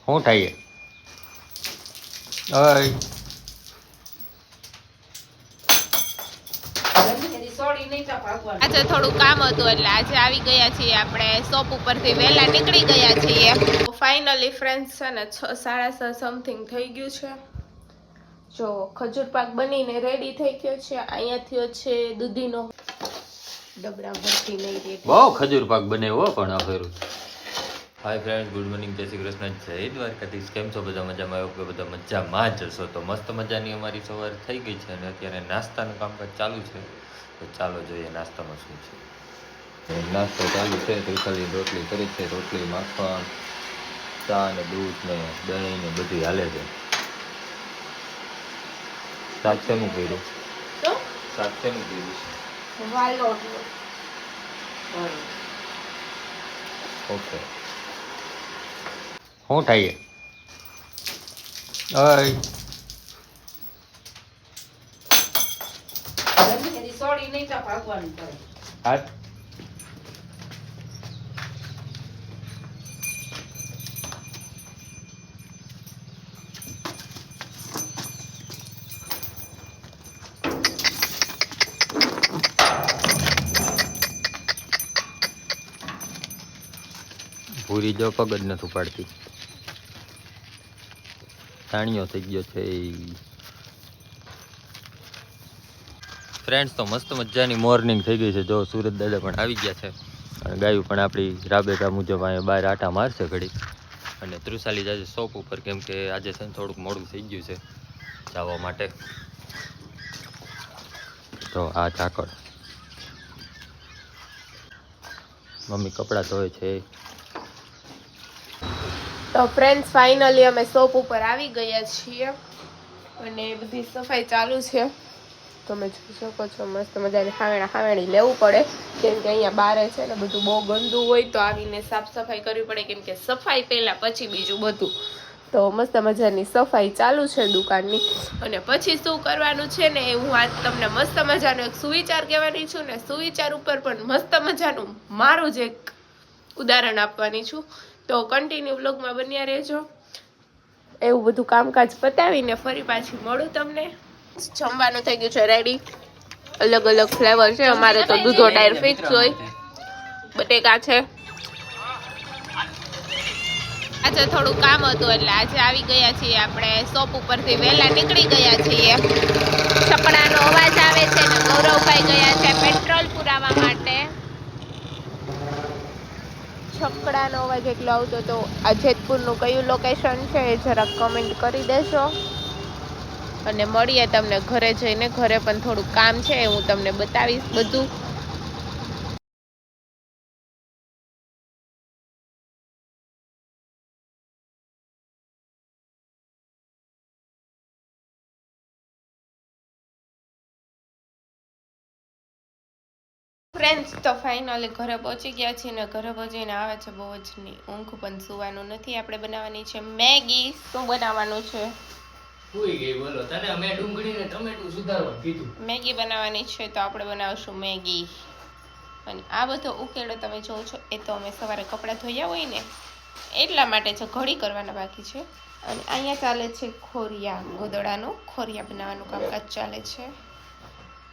શું થાય ઓય આજે થોડું કામ હતું એટલે આજે આવી ગયા છીએ આપણે શોપ ઉપરથી વહેલા નીકળી ગયા છીએ. ફાઇનલી ફ્રેન્ડ્સ છે ને 6:30 સમથિંગ થઈ ગયું છે. જો ખજૂર પાક બનીને રેડી થઈ ગયો છે. અહીંયા થયો છે દૂધીનો ડબરા ભરતી નહીં રેડી. બહુ ખજૂર પાક બનાવ્યો પણ આ ફેરું. હાય ફ્રેન્ડ, ગુડ મોર્નિંગ, જય શ્રી કૃષ્ણ, જય દ્વારકાધીશ. કેમ છો બધા? મજામાં આવ્યો કે બધા મજામાં જ હશો? તો મસ્ત મજાની અમારી સવાર થઈ ગઈ છે અને અત્યારે નાસ્તાનું કામકાજ ચાલુ છે. તો ચાલો જોઈએ નાસ્તામાં શું છે. નાસ્તો ચાલુ છે. ત્રિશાલી રોટલી કરી છે. રોટલી, માખણ, ચા ને દૂધ ને દહીં ને બધું હાલે છે. શાક શેનું કર્યું? શાક શેનું કર્યું? વાલોડ. ઓકે. શું થાય ઓય સોડી નહીં તો ભાગવાનું પડે. હાથ પૂરી જો પગ જ નથી ઉપાડતી. તાણીઓ થઈ ગયો છે. ફ્રેન્ડ્સ, તો મસ્ત મજાની મોર્નિંગ થઈ ગઈ છે. જો સુરત દાદા પણ આવી ગયા છે અને ગાયું પણ આપણી રાબેતા મુજબ અહીંયા બહાર આટા મારશે ઘડી. અને ત્રુશાલી જાય શોપ ઉપર, કેમ કે આજે છે ને થોડુંક મોડું થઈ ગયું છે જવા માટે. તો આ ઝાકળ મમ્મી કપડાં ધોય છે. તો ફ્રેન્ડ્સ ફાઇનલી અમે શોપ ઉપર આવી ગયા છીએ અને બધી સફાઈ ચાલુ છે. તમે જોઈ શકો છો મસ્ત મજાની હાવેણી લેવું પડે, કેમ કે અહીંયા બારે છે ને બધું બહુ ગંદુ હોય તો આવીને સાફ સફાઈ કરવી પડે, કેમ કે સફાઈ પહેલાં પછી બીજું બધું. તો મસ્ત મજાની સફાઈ ચાલુ છે દુકાનની. અને પછી શું કરવાનું છે ને એ હું આજ તમને મસ્ત મજાનો એક સુવિચાર કહેવાની છું ને સુવિચાર ઉપર પણ મસ્ત મજાનું મારું જ એક ઉદાહરણ આપવાની છું. તો કન્ટિન્યુ વ્લોગમાં બન્યા રહેજો. એવું બધું કામકાજ પતાવીને ફરી પાછી મળું તમને. જમવાનું થઈ ગયું છે રેડી. અલગ અલગ ફ્લેવર છે. અમારે તો દૂધો ડાયર ફિક્સ હોય. બટેકા છે. આજે થોડું કામ હતું એટલે આજે આવી ગયા છીએ આપણે શોપ ઉપરથી વહેલા નીકળી ગયા છીએ. છકડાનો અવાજ આવે છે ને ગૌરવભાઈ ગયા છે પેટ્રોલ પુરાવા માટે. છકડાનો અવાજ એટલો આવતો તો આ જેતપુરનું કયું લોકેશન છે એ જરાક કમેન્ટ કરી દેશો. અને મળીએ તમને ઘરે જઈને. ઘરે પણ થોડું કામ છે એ હું તમને બતાવીશ બધું. ફ્રેન્ડ્સ, તો ફાઇનલી ઘરે પહોંચી ગયા છીએ ને ઘરે પહોંચીને આવે છે બહુ જ ઊંઘ, પણ સુવાનું નથી. આપણે બનાવવાની છે મેગી. શું બનાવવાનું છે? મેગી બનાવવાની છે તો આપણે બનાવશું મેગી. અને આ બધો ઉકેલો તમે જોવો છો એ તો અમે સવારે કપડાં ધોયા હોય ને એટલા માટે છે, ઘડી કરવાના બાકી છે. અને અહીંયા ચાલે છે ખોરિયા, ગોદડાનું ખોરિયા બનાવવાનું કામકાજ ચાલે છે.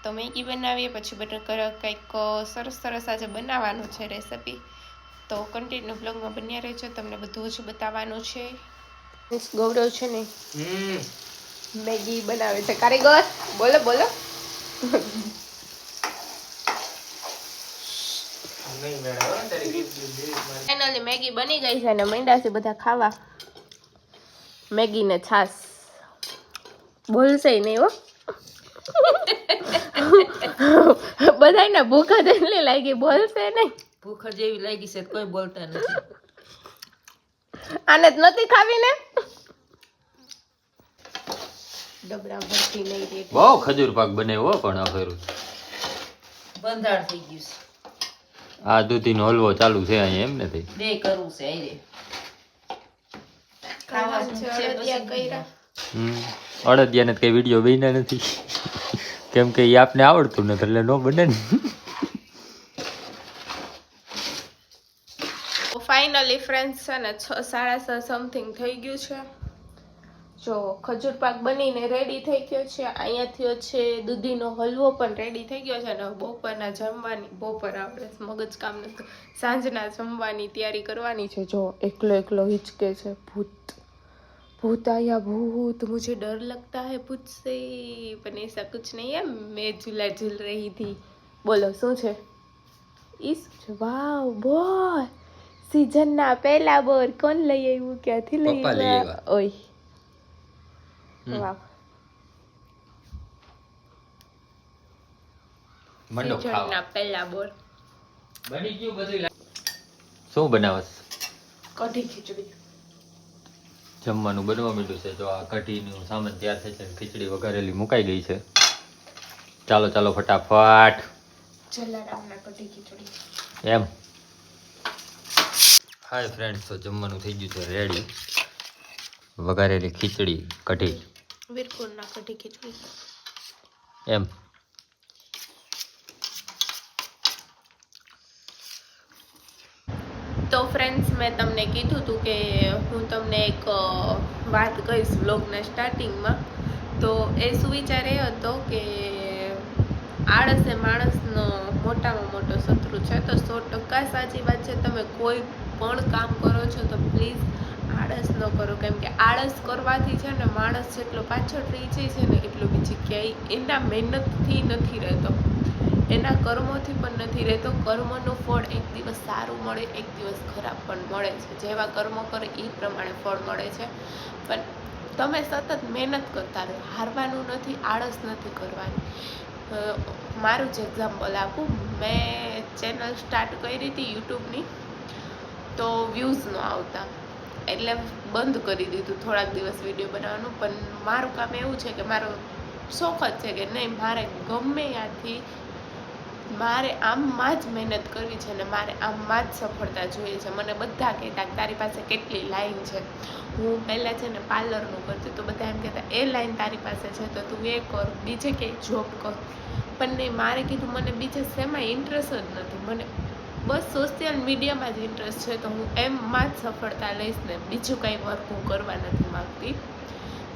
તો મેગી બનાવીએ પછી બટર કંઈક સરસ સરસ આજે બનાવવાનું છે રેસીપી. તો કન્ટિન્યુ બ્લોગમાં બન્યા રહેજો, તમને બધું જ બતાવવાનું છે. ગૌરવ છે ને મેગી બનાવે છે. કારીગર બોલો બોલો. ફાઇનલી મેગી બની ગઈ છે અને મંડા છે બધા ખાવા મેગી ને છાશ. બોલશે નહીં હો. બધાને ભૂખ જ એટલી લાગી, બોલશે નહીં. ભૂખ જેવી લાગી છે કોઈ બોલતા નથી. આને જ નથી ખાવી ને. ડબરા ભરતી નહીં રેડી. બહુ ખજૂર પાક બનાવ્યો પણ આ ફેરું. બંધાણ થઈ ગયું છે. આ દૂધીનો હલવો ચાલુ છે અહીંયા, એમ નથી? બે કરવું છે આઈ રે. ખાવાનું છે અડદિયા કર્યા. અડદિયાને કઈ વિડીયો બન્યા નથી કેમ કે એ આપને આવડતું નથી એટલે નો બને ને. ફાઇનલી ફ્રેન્ડ્સ છે ને 6 સાડા 6 સમથિંગ થઈ ગયું છે. જો ખજૂર પાક બનીને રેડી થઈ ગયો છે. અહીંયાથી છે દૂધીનો હલવો પણ રેડી થઈ ગયો છે. અને બપોરના જમવાની બપોર આપણે મગજ કામ નથી, સાંજના જમવાની તૈયારી કરવાની છે. જો એકલો હિચકે છે. भूत आया भूत, मुझे डर लगता है भूत से, पर ऐसा कुछ नहीं है, मैं झूला झूल रही थी. बोलो શું છે? વાવ બોલ, સીઝનના પહેલા બોર કોણ લઈ આવ્યું, ક્યાંથી લઈ આવ્યા? ઓય વાવ, મંડો ખાવા. સીઝનના પહેલા બોર બની ગયું બધું. શું બનાવસ? કઢી ખીચડી. જમવાનું બનવા માંડ્યું છે. તો આ કઢીનું સામાન તૈયાર થઈ છે. ખીચડી વઘારેલી મુકાઈ ગઈ છે. ચાલો ફટાફટ. જલારામના કઢી ખીચડી. એમ. હાય ફ્રેન્ડ્સ, તો જમવાનું થઈ ગયું છે રેડી. વઘારેલી ખીચડી કઢી. વીરપુરના કઢી ખીચડી. એમ. તો ફ્રેન્ડ્સ, મેં તમને કીધું હતું કે હું તમને એક વાત કહીશ વ્લોગના સ્ટાર્ટિંગમાં. તો એ સુવિચાર એ હતો કે આળસ એ માણસનો મોટામાં મોટો શત્રુ છે. તો 100% સાચી વાત છે. તમે કોઈ પણ કામ કરો છો તો પ્લીઝ આળસ ન કરો, કેમ કે આળસ કરવાથી છે ને માણસ જેટલો પાછળ રહી જાય છે ને એટલો બીજી ક્યાંય એના મહેનતથી નથી રહેતો, એના કર્મોથી પણ નથી રહેતો. કર્મનું ફળ એક દિવસ સારું મળે, એક દિવસ ખરાબ પણ મળે છે. જેવા કર્મો કરે એ પ્રમાણે ફળ મળે છે. પણ તમે સતત મહેનત કરતા રહો, હારવાનું નથી, આળસ નથી કરવાની. મારું જ એક્ઝામ્પલ આપું. મેં ચેનલ સ્ટાર્ટ કરી હતી યુટ્યુબની, તો વ્યૂઝ ન આવતા એટલે બંધ કરી દીધું થોડાક દિવસ વિડીયો બનાવવાનું. પણ મારું કામ એવું છે કે મારો શોખ જ છે કે નહીં, મારે ગમે ત્યાંથી મારે આમમાં જ મહેનત કરવી છે ને મારે આમમાં જ સફળતા જોઈએ છે. મને બધા કહેતા કે તારી પાસે કેટલી લાઈન છે. હું પહેલાં છે ને પાર્લરનું કરતી, તો બધા એમ કહેતા એ લાઈન તારી પાસે છે તો તું એ કર, બીજે ક્યાંય જોબ કર. પણ નહીં, મારે કીધું મને બીજે શેમાં ઇન્ટરેસ્ટ જ નથી, મને બસ સોશિયલ મીડિયામાં જ ઇન્ટરેસ્ટ છે. તો હું એમમાં જ સફળતા લઈશ ને બીજું કંઈ વર્ક હું કરવા નથી માગતી.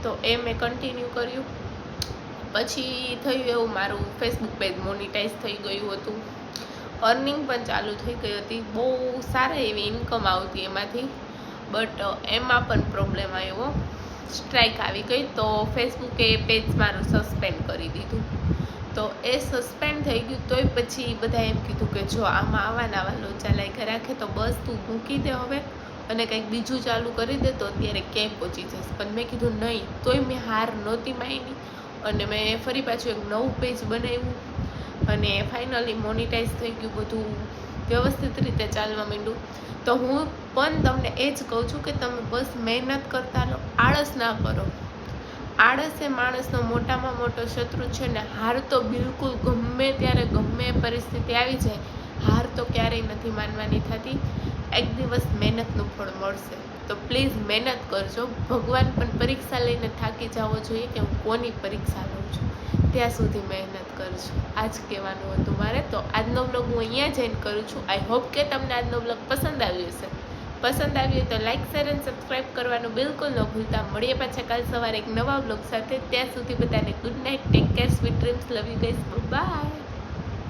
તો એ મેં કન્ટિન્યુ કર્યું. પછી થયું એવું, મારું ફેસબુક પેજ મોનિટાઈઝ થઈ ગયું હતું, અર્નિંગ પણ ચાલુ થઈ ગઈ હતી, બહુ સારી એવી ઇન્કમ આવતી એમાંથી. બટ એમાં પણ પ્રોબ્લેમ આવ્યો, સ્ટ્રાઇક આવી ગઈ. તો ફેસબુકે પેજ મારું સસ્પેન્ડ કરી દીધું. તો એ સસ્પેન્ડ થઈ ગયું. તોય પછી બધા એમ કીધું કે જો આમાં આવા લોચા લાગ્યા રાખે તો બસ તું મૂકી દે હવે અને કંઈક બીજું ચાલુ કરી દે, તો અત્યારે ક્યાંય પહોંચી જશે. પણ મેં કીધું નહીં, તોય મેં હાર નહોતી માની અને મેં ફરી પાછું એક નવું પેજ બનાવ્યું અને ફાઇનલી મોનિટાઈઝ થઈ ગયું, બધું વ્યવસ્થિત રીતે ચાલવા માંડ્યું. તો હું પણ તમને એ જ કહું છું કે તમે બસ મહેનત કરતા રહો, આળસ ના કરો. આળસ એ માણસનો મોટામાં મોટો શત્રુ છે ને હાર તો બિલકુલ ગમે ત્યારે ગમે પરિસ્થિતિ આવી જાય, હાર તો ક્યારેય નથી માનવાની થતી. એક દિવસ મહેનતનું ફળ મળશે. તો પ્લીઝ મહેનત કરજો. ભગવાન પણ પરીક્ષા લઈને થાકી જવો જોઈએ કે હું કોની પરીક્ષા લઉં છું, ત્યાં સુધી મહેનત કરજો. આ જ કહેવાનું હતું મારે. તો આજનો બ્લોગ હું અહીંયા જ એન્ડ કરું છું. આઈ હોપ કે તમને આજનો બ્લોગ પસંદ આવ્યો હશે. પસંદ આવ્યું તો લાઇક, શેર અને સબસ્ક્રાઈબ કરવાનું બિલકુલ ન ભૂલતા. મળીએ પાછા કાલ સવારે એક નવા બ્લોગ સાથે. ત્યાં સુધી બધાને good night, take care, sweet dreams, love you guys, by.